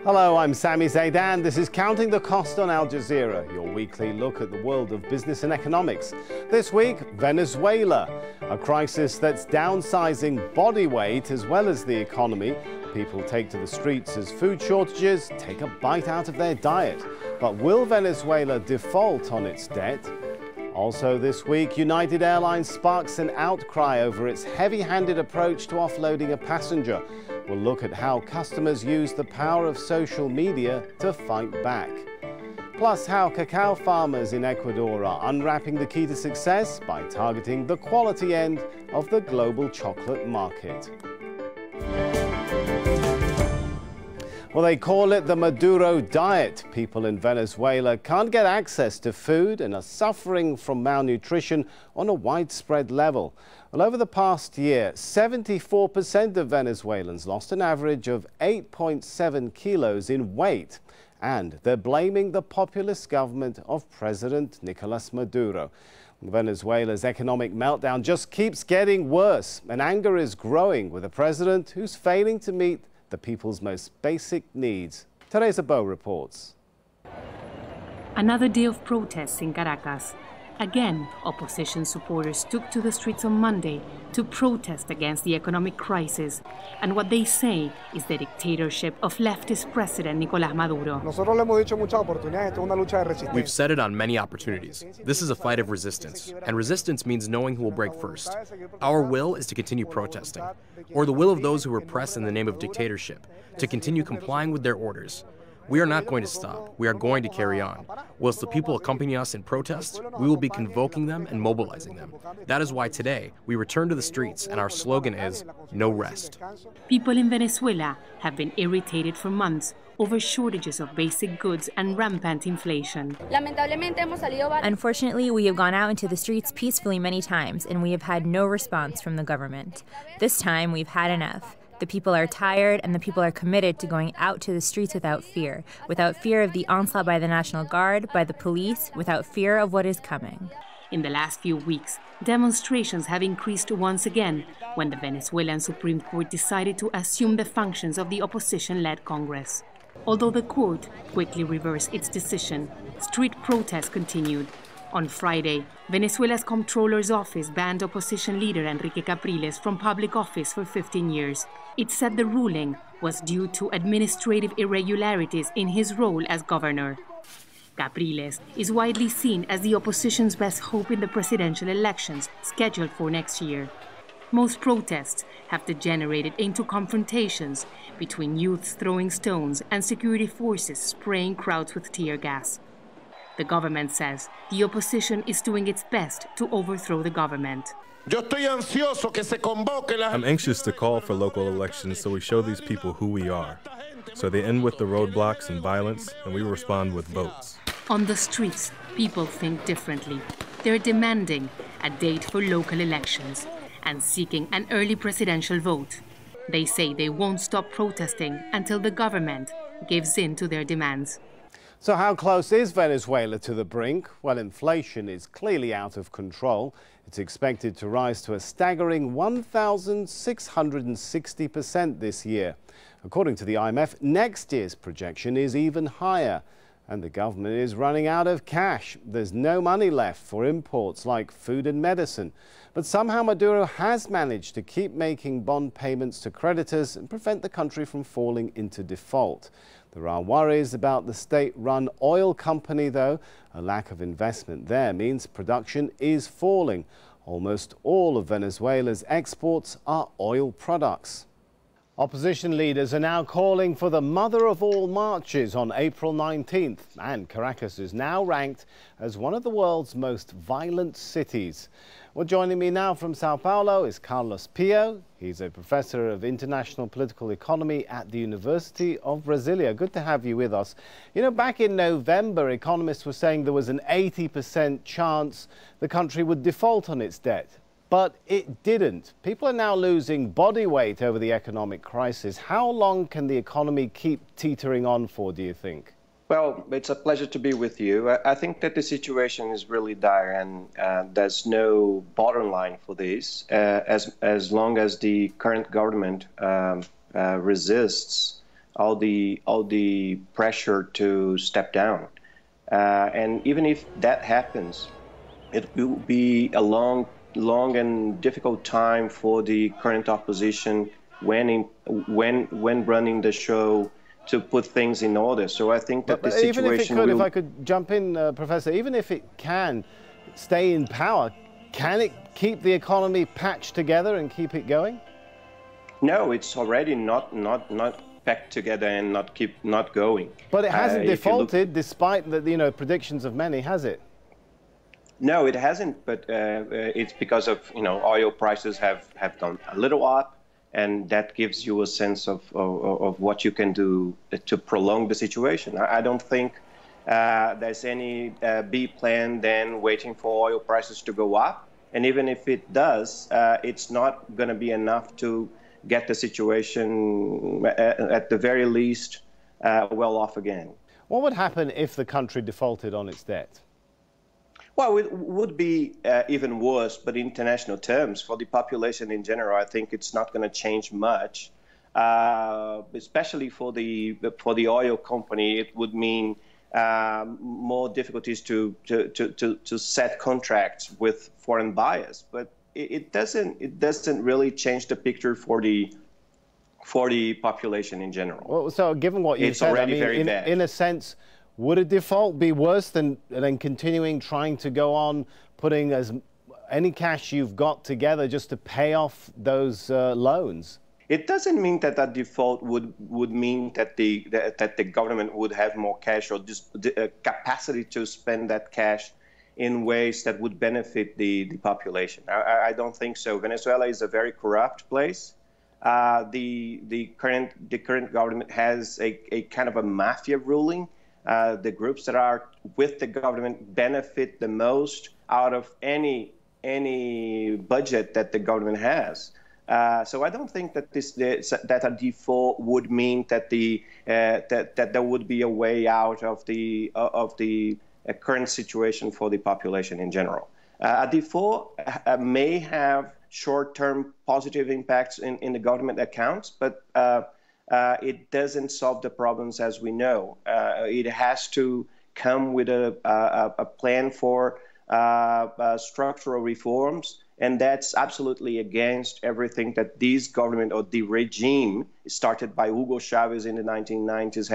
Hello, I'm Sami Zaidan. This is Counting the Cost on Al Jazeera, your weekly look at the world of business and economics. This week, Venezuela, a crisis that's downsizing body weight as well as the economy. People take to the streets as food shortages take a bite out of their diet. But will Venezuela default on its debt? Also this week, United Airlines sparks an outcry over its heavy-handed approach to offloading a passenger. We'll look at how customers use the power of social media to fight back. Plus, how cacao farmers in Ecuador are unwrapping the key to success by targeting the quality end of the global chocolate market. Well, they call it the Maduro diet. People in Venezuela can't get access to food and are suffering from malnutrition on a widespread level. Well, over the past year, 74% of Venezuelans lost an average of 8.7 kilos in weight. And they're blaming the populist government of President Nicolas Maduro. Venezuela's economic meltdown just keeps getting worse, and anger is growing with a president who's failing to meet the people's most basic needs. Theresa Bo reports. Another day of protests in Caracas. Again, opposition supporters took to the streets on Monday to protest against the economic crisis and what they say is the dictatorship of leftist President Nicolas Maduro. We've said it on many opportunities. This is a fight of resistance, and resistance means knowing who will break first. Our will is to continue protesting, or the will of those who oppress in the name of dictatorship, to continue complying with their orders. We are not going to stop. We are going to carry on. Whilst the people accompany us in protest, we will be convoking them and mobilizing them. That is why today we return to the streets and our slogan is, no rest. People in Venezuela have been irritated for months over shortages of basic goods and rampant inflation. Unfortunately, we have gone out into the streets peacefully many times and we have had no response from the government. This time we've had enough. The people are tired and the people are committed to going out to the streets without fear of the onslaught by the National Guard, by the police, without fear of what is coming. In the last few weeks, demonstrations have increased once again when the Venezuelan Supreme Court decided to assume the functions of the opposition-led Congress. Although the court quickly reversed its decision, street protests continued. On Friday, Venezuela's comptroller's office banned opposition leader Enrique Capriles from public office for 15 years. It said the ruling was due to administrative irregularities in his role as governor. Capriles is widely seen as the opposition's best hope in the presidential elections scheduled for next year. Most protests have degenerated into confrontations between youths throwing stones and security forces spraying crowds with tear gas. The government says the opposition is doing its best to overthrow the government. I'm anxious to call for local elections so we show these people who we are. So they end with the roadblocks and violence, and we respond with votes. On the streets, people think differently. They're demanding a date for local elections and seeking an early presidential vote. They say they won't stop protesting until the government gives in to their demands. So how close is Venezuela to the brink? Well, inflation is clearly out of control. It's expected to rise to a staggering 1,660% this year. According to the IMF, next year's projection is even higher. And the government is running out of cash. There's no money left for imports like food and medicine. But somehow Maduro has managed to keep making bond payments to creditors and prevent the country from falling into default. There are worries about the state-run oil company, though. A lack of investment there means production is falling. Almost all of Venezuela's exports are oil products. Opposition leaders are now calling for the mother of all marches on April 19th, and Caracas is now ranked as one of the world's most violent cities. Well, joining me now from Sao Paulo is Carlos Pio. He's a professor of international political economy at the University of Brasilia. Good to have you with us. You know, back in November, economists were saying there was an 80% chance the country would default on its debt. But it didn't. People are now losing body weight over the economic crisis. How long can the economy keep teetering on for, do you think? Well, it's a pleasure to be with you. I think that the situation is really dire, and there's no bottom line for this. As long as the current government resists all the pressure to step down. And even if that happens, it will be a long and difficult time for the current opposition when running the show to put things in order. So I think that the situation even if it could, if I could jump in, Professor, even if it can stay in power, can it keep the economy patched together and keep it going? No, it's already not packed together and not going. But it hasn't defaulted, despite the predictions of many, has it? No, it hasn't. But it's because of oil prices have gone a little up. And that gives you a sense of what you can do to prolong the situation. I don't think there's any B plan then waiting for oil prices to go up. And even if it does, it's not going to be enough to get the situation, at the very least, well off again. What would happen if the country defaulted on its debt? Well, it would be even worse, but in international terms, for the population in general, I think it's not going to change much. Especially for the oil company, it would mean more difficulties to set contracts with foreign buyers. But it doesn't really change the picture for the population in general. Well, so given what you said, already very bad. In a sense, would a default be worse than continuing trying to go on putting any cash you've got together just to pay off those loans? It doesn't mean that a default would mean that the government would have more cash or just the capacity to spend that cash in ways that would benefit the population. I don't think so. Venezuela is a very corrupt place. The current government has a kind of a mafia ruling. The groups that are with the government benefit the most out of any budget that the government has. So I don't think that that a default would mean that that there would be a way out of the current situation for the population in general. A default may have short-term positive impacts in the government accounts, but it doesn't solve the problems as we know. It has to come with a plan for structural reforms, and that's absolutely against everything that this government or the regime started by Hugo Chavez in the 1990s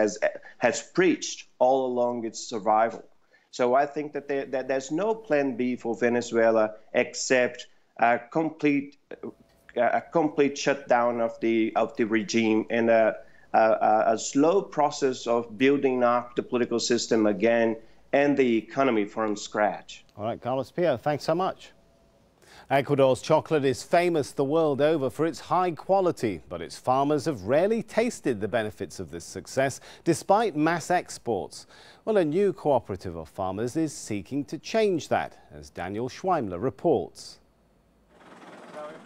has preached all along its survival. So I think that there's no plan B for Venezuela except a complete shutdown of the regime and a slow process of building up the political system again and the economy from scratch. All right, Carlos Pio, thanks so much. Ecuador's chocolate is famous the world over for its high quality, but its farmers have rarely tasted the benefits of this success, despite mass exports. Well, a new cooperative of farmers is seeking to change that, as Daniel SCHWEIMLER reports.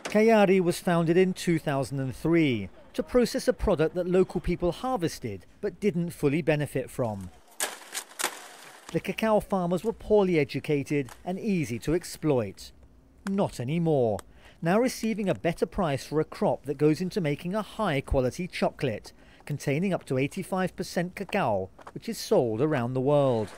KALLARI was founded in 2003 to process a product that local people harvested but didn't fully benefit from. The cacao farmers were poorly educated and easy to exploit. Not anymore. Now receiving a better price for a crop that goes into making a high-quality chocolate, containing up to 85% cacao, which is sold around the world.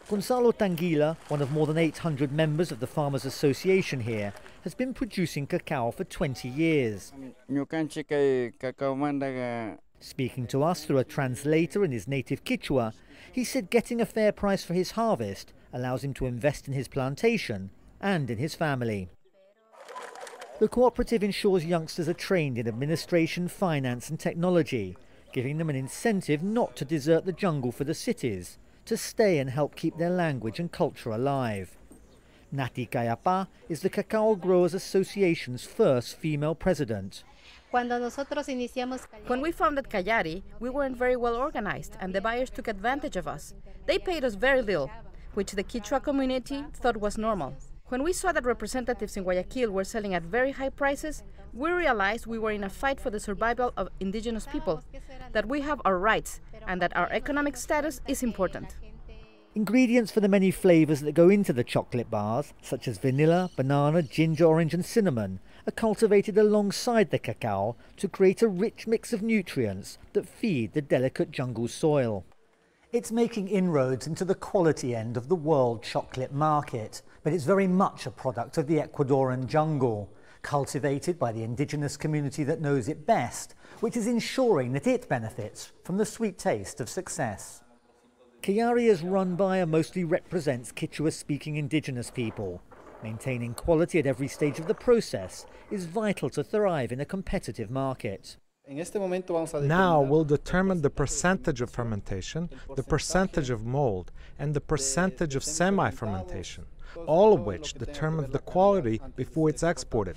Gonzalo Tanguila, one of more than 800 members of the Farmers Association here, has been producing cacao for 20 years. Speaking to us through a translator in his native Quechua, he said getting a fair price for his harvest allows him to invest in his plantation and in his family. The cooperative ensures youngsters are trained in administration, finance and technology, giving them an incentive not to desert the jungle for the cities, to stay and help keep their language and culture alive. NETTY CAYAPA is the Cacao Growers Association's first female president. When we founded KALLARI, we weren't very well organized and the buyers took advantage of us. They paid us very little, which the Quechua community thought was normal. When we saw that representatives in Guayaquil were selling at very high prices, we realized we were in a fight for the survival of indigenous people, that we have our rights and that our economic status is important. Ingredients for the many flavors that go into the chocolate bars, such as vanilla, banana, ginger, orange and cinnamon, are cultivated alongside the cacao to create a rich mix of nutrients that feed the delicate jungle soil. It's making inroads into the quality end of the world chocolate market, but it's very much a product of the Ecuadorian jungle, cultivated by the indigenous community that knows it best, which is ensuring that it benefits from the sweet taste of success. KALLARI is run by and mostly represents Quechua-speaking indigenous people. Maintaining quality at every stage of the process is vital to thrive in a competitive market. Now we'll determine the percentage of fermentation, the percentage of mold, and the percentage of semi-fermentation, all of which determines the quality before it's exported.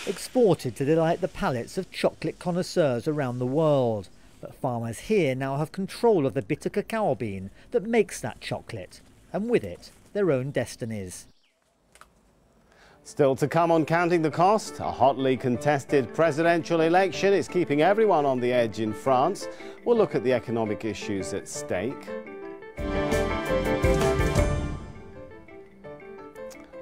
Exported to delight the palates of chocolate connoisseurs around the world. But farmers here now have control of the bitter cacao bean that makes that chocolate, and with it, their own destinies. Still to come on Counting the Cost, a hotly contested presidential election is keeping everyone on the edge in France. We'll look at the economic issues at stake.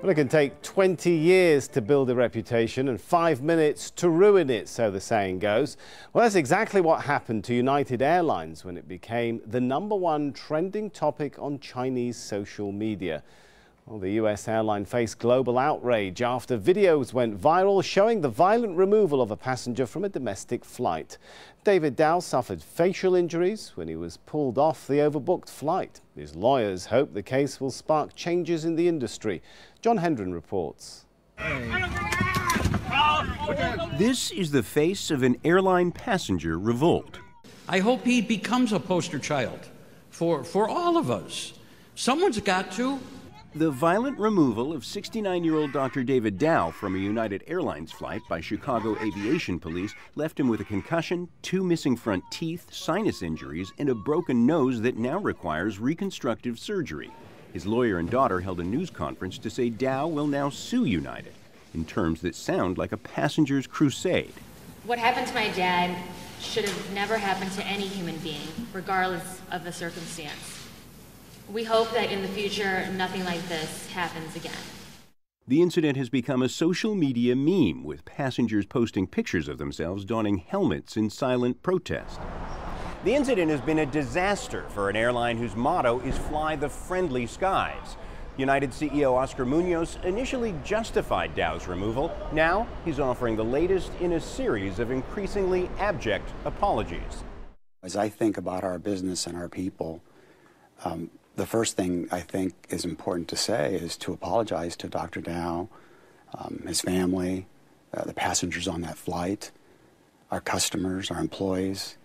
Well, it can take 20 years to build a reputation and 5 minutes to ruin it, so the saying goes. Well, that's exactly what happened to United Airlines when it became the #1 trending topic on Chinese social media. Well, the US airline faced global outrage after videos went viral showing the violent removal of a passenger from a domestic flight. David Dow suffered facial injuries when he was pulled off the overbooked flight. His lawyers hope the case will spark changes in the industry. John HENDREN reports. This is the face of an airline passenger revolt. I hope he becomes a poster child for all of us. Someone's got to. The violent removal of 69-year-old Dr. David Dow from a United Airlines flight by Chicago Aviation Police left him with a concussion, 2 missing front teeth, sinus injuries, and a broken nose that now requires reconstructive surgery. His lawyer and daughter held a news conference to say Dow will now sue United in terms that sound like a passenger's crusade. What happened to my dad should have never happened to any human being, regardless of the circumstance. We hope that in the future, nothing like this happens again. The incident has become a social media meme, with passengers posting pictures of themselves donning helmets in silent protest. The incident has been a disaster for an airline whose motto is "Fly the Friendly Skies." United CEO Oscar Munoz initially justified Dow's removal. Now he's offering the latest in a series of increasingly abject apologies. As I think about our business and our people, the first thing I think is important to say is to apologize to Dr. Dow, his family, the passengers on that flight, our customers, our employees.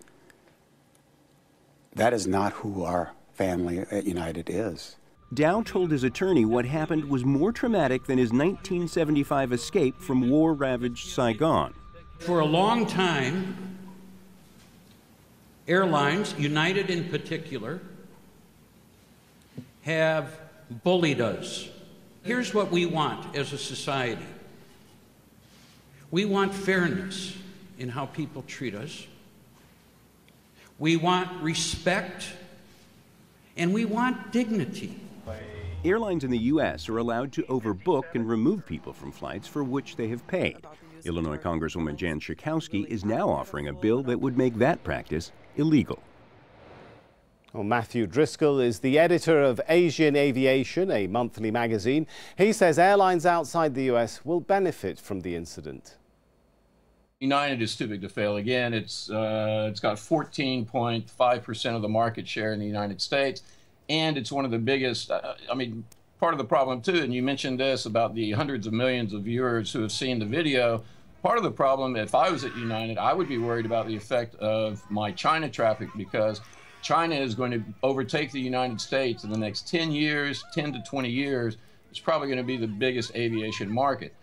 That is not who our family at United is. Dow told his attorney what happened was more traumatic than his 1975 escape from war-ravaged Saigon. For a long time, airlines, United in particular, have bullied us. Here's what we want as a society. We want fairness in how people treat us. We want respect, and we want dignity. Airlines in the U.S. are allowed to overbook and remove people from flights for which they have paid. Illinois Congresswoman Jan Schakowsky is now offering a bill that would make that practice illegal. Well, Matthew Driscoll is the editor of Asian Aviation, a monthly magazine. He says airlines outside the U.S. will benefit from the incident. United is too big to fail again. It's got 14.5% of the market share in the United States, and it's one of the biggest. I mean, part of the problem too, and you mentioned this about the hundreds of millions of viewers who have seen the video. Part of the problem, if I was at United, I would be worried about the effect of my China traffic, because China is going to overtake the United States in the next 10 years, 10 to 20 years. It's probably going to be the biggest aviation market.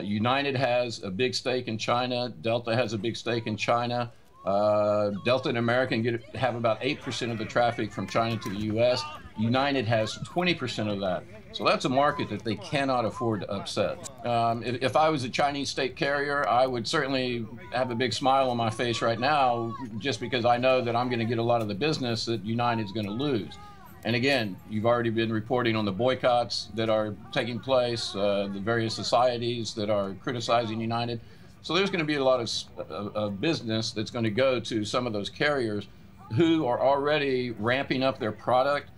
United has a big stake in China. Delta has a big stake in China. Delta and American have about 8% of the traffic from China to the U.S. United has 20% of that. So that's a market that they cannot afford to upset. If I was a Chinese state carrier, I would certainly have a big smile on my face right now, just because I know that I'm going to get a lot of the business that United's going to lose. And again, you've already been reporting on the boycotts that are taking place, the various societies that are criticizing United. So there's going to be a lot of business that's going to go to some of those carriers who are already ramping up their product.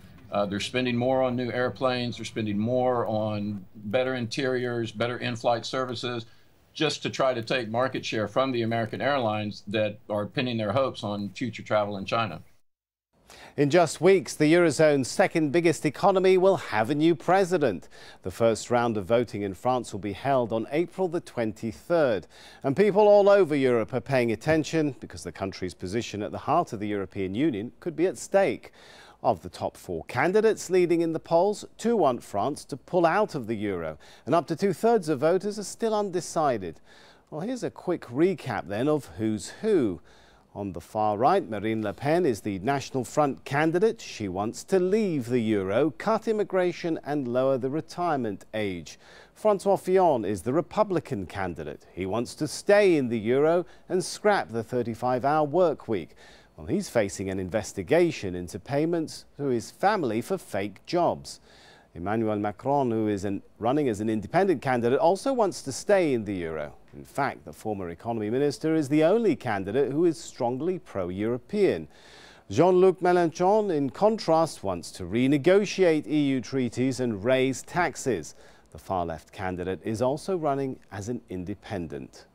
They're spending more on new airplanes. They're spending more on better interiors, better in-flight services, just to try to take market share from the American airlines that are pinning their hopes on future travel in China. In just weeks, the Eurozone's second biggest economy will have a new president. The first round of voting in France will be held on April the 23rd. And people all over Europe are paying attention because the country's position at the heart of the European Union could be at stake. Of the top 4 candidates leading in the polls, 2 want France to pull out of the euro, and up to 2/3 of voters are still undecided. Well, here's a quick recap then of who's who. On the far right, Marine Le Pen is the National Front candidate. She wants to leave the euro, cut immigration and lower the retirement age. François Fillon is the Republican candidate. He wants to stay in the euro and scrap the 35-hour work week. Well, he's facing an investigation into payments to his family for fake jobs. Emmanuel Macron, who is running as an independent candidate, also wants to stay in the euro. In fact, the former economy minister is the only candidate who is strongly pro-European. Jean-Luc Mélenchon, in contrast, wants to renegotiate EU treaties and raise taxes. The far-left candidate is also running as an independent.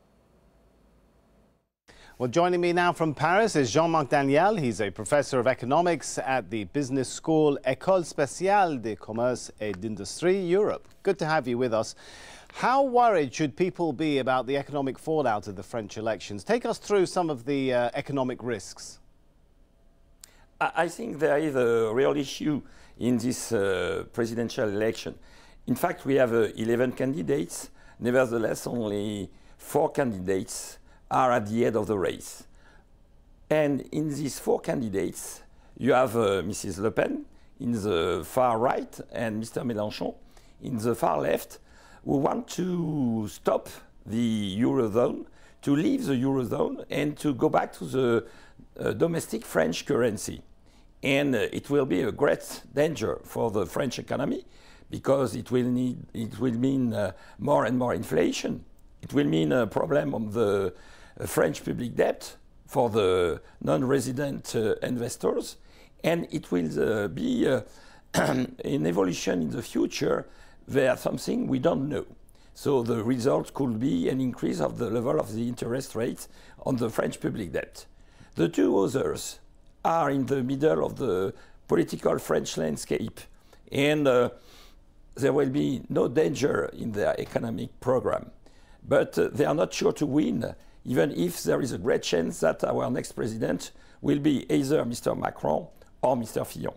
Well, joining me now from Paris is Jean-Marc Daniel. He's a professor of economics at the business school École Spéciale de Commerce et d'Industrie, Europe. Good to have you with us. How worried should people be about the economic fallout of the French elections? Take us through some of the economic risks. I think there is a real issue in this presidential election. In fact, we have 11 candidates. Nevertheless, only 4 candidates are at the head of the race. And in these 4 candidates, you have Mrs. Le Pen in the far right and Mr. Mélenchon in the far left, who want to stop the Eurozone, to leave the Eurozone and to go back to the domestic French currency. And it will be a great danger for the French economy because it will mean more and more inflation. It will mean a problem on the French public debt for the non-resident investors, and it will be an evolution in the future where something we don't know. So the result could be an increase of the level of the interest rates on the French public debt. The 2 others are in the middle of the political French landscape, and there will be no danger in their economic program. But they are not sure to win, even if there is a great chance that our next president will be either Mr. Macron or Mr. Fillon.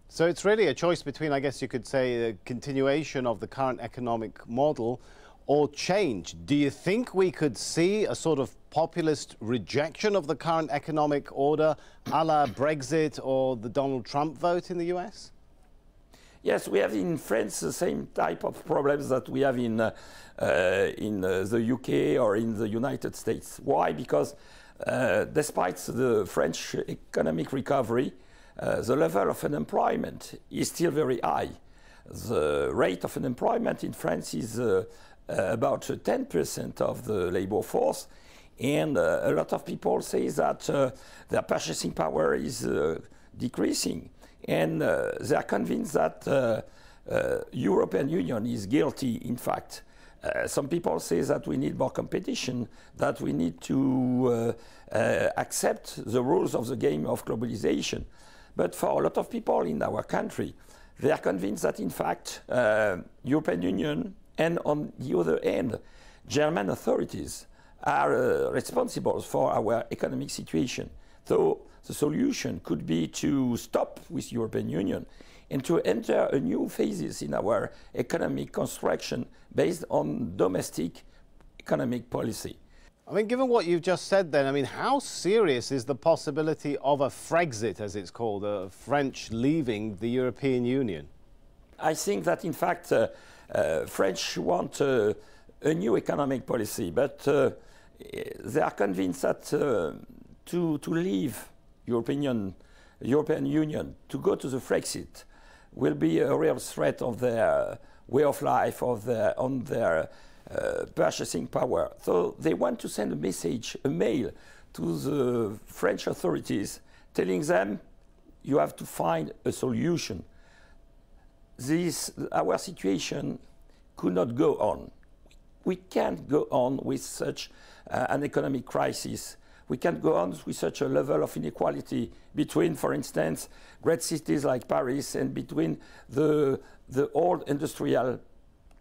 So it's really a choice between, I guess you could say, a continuation of the current economic model or change. Do you think we could see a sort of populist rejection of the current economic order, a la Brexit or the Donald Trump vote in the US? Yes, we have in France the same type of problems that we have in the UK or in the United States. Why? Because despite the French economic recovery, the level of unemployment is still very high. The rate of unemployment in France is about 10% of the labor force, and a lot of people say that their purchasing power is decreasing, and they are convinced that European Union is guilty, in fact. Some people say that we need more competition, that we need to accept the rules of the game of globalization. But for a lot of people in our country, they are convinced that, in fact, European Union and, on the other hand, German authorities are responsible for our economic situation. So the solution could be to stop with European Union and to enter a new phases in our economic construction based on domestic economic policy. I mean, given what you've just said then, I mean, how serious is the possibility of a Frexit, as it's called, a French leaving the European Union? I think that, in fact, French want a new economic policy, but they are convinced that to leave European Union, to go to the Frexit, will be a real threat on their way of life, on their purchasing power. So they want to send a message, a mail to the French authorities telling them you have to find a solution. Our situation could not go on. We can't go on with such an economic crisis. We can't go on with such a level of inequality between, for instance, great cities like Paris and between the old industrial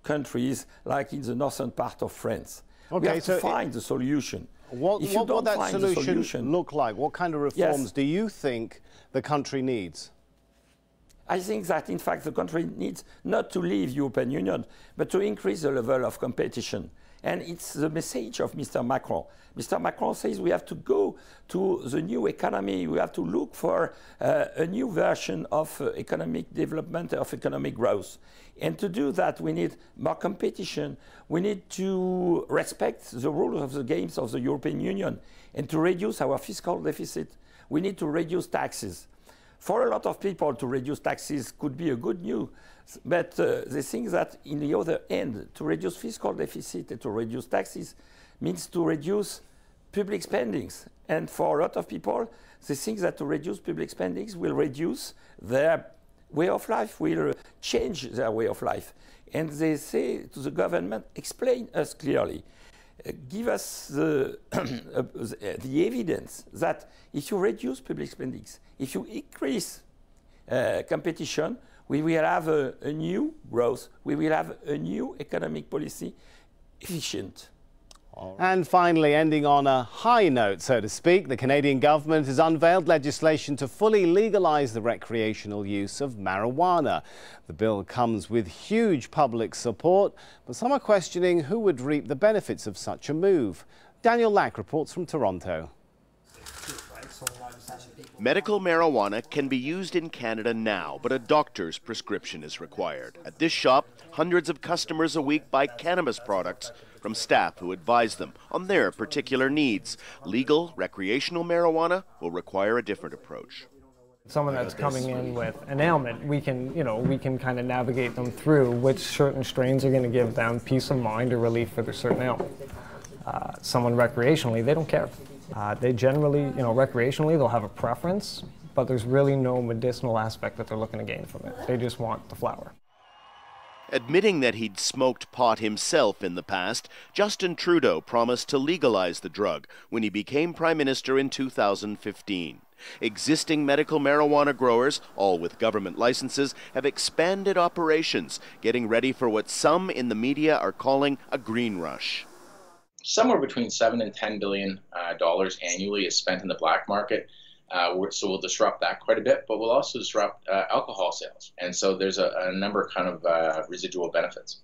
countries like in the northern part of France. Okay, we have to find the solution. What would that solution look like? What kind of reforms do you think the country needs? I think that, in fact, the country needs not to leave the European Union, but to increase the level of competition. And it's the message of Mr. Macron. Mr. Macron says we have to go to the new economy. We have to look for a new version of economic development, of economic growth. And to do that, we need more competition. We need to respect the rules of the games of the European Union. And to reduce our fiscal deficit, we need to reduce taxes. For a lot of people, to reduce taxes could be a good news, but they think that in the other end, to reduce fiscal deficit and to reduce taxes means to reduce public spendings. And for a lot of people, they think that to reduce public spendings will reduce their way of life, will change their way of life. And they say to the government, explain us clearly. Give us the evidence that if you reduce public spendings, if you increase competition, we will have a new growth, we will have a new economic policy efficient. And finally, ending on a high note, so to speak, the Canadian government has unveiled legislation to fully legalise the recreational use of marijuana. The bill comes with huge public support, but some are questioning who would reap the benefits of such a move. Daniel Lack reports from Toronto. Medical marijuana can be used in Canada now, but a doctor's prescription is required. At this shop, hundreds of customers a week buy cannabis products from staff who advise them on their particular needs. Legal, recreational marijuana will require a different approach. Someone that's coming in with an ailment, we can kind of navigate them through which certain strains are going to give them peace of mind or relief for their certain ailment. Someone recreationally, they don't care. They generally, recreationally, they'll have a preference, but there's really no medicinal aspect that they're looking to gain from it. They just want the flower. Admitting that he'd smoked pot himself in the past, Justin Trudeau promised to legalize the drug when he became Prime Minister in 2015. Existing medical marijuana growers, all with government licenses, have expanded operations, getting ready for what some in the media are calling a green rush. Somewhere between $7 and $10 billion annually is spent in the black market. So we'll disrupt that quite a bit, but we'll also disrupt alcohol sales. And so there's a number of kind of residual benefits.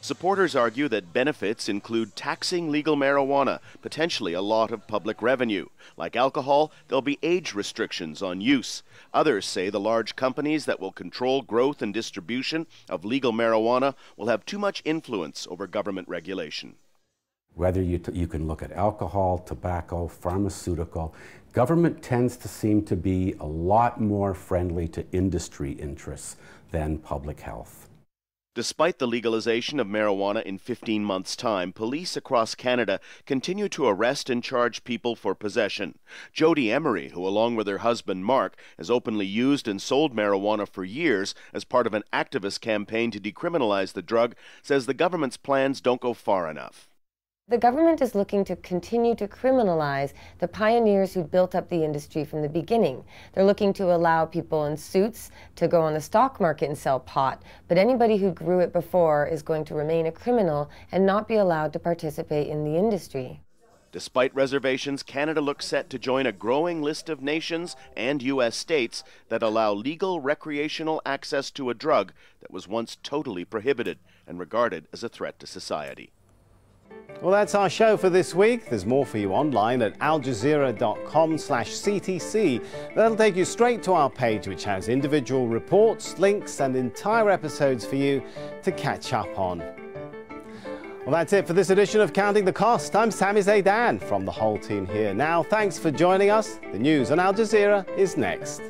Supporters argue that benefits include taxing legal marijuana, potentially a lot of public revenue. Like alcohol, there'll be age restrictions on use. Others say the large companies that will control growth and distribution of legal marijuana will have too much influence over government regulation. Whether you can look at alcohol, tobacco, pharmaceutical, government tends to seem to be a lot more friendly to industry interests than public health. Despite the legalization of marijuana in 15 months' time, police across Canada continue to arrest and charge people for possession. Jody Emery, who along with her husband Mark has openly used and sold marijuana for years as part of an activist campaign to decriminalize the drug, says the government's plans don't go far enough. The government is looking to continue to criminalize the pioneers who built up the industry from the beginning. They're looking to allow people in suits to go on the stock market and sell pot, but anybody who grew it before is going to remain a criminal and not be allowed to participate in the industry. Despite reservations, Canada looks set to join a growing list of nations and U.S. states that allow legal recreational access to a drug that was once totally prohibited and regarded as a threat to society. Well, that's our show for this week. There's more for you online at aljazeera.com/CTC. That'll take you straight to our page, which has individual reports, links, and entire episodes for you to catch up on. Well, that's it for this edition of Counting the Cost. I'm Sami Zaidan from the whole team here. Now, thanks for joining us. The news on Al Jazeera is next.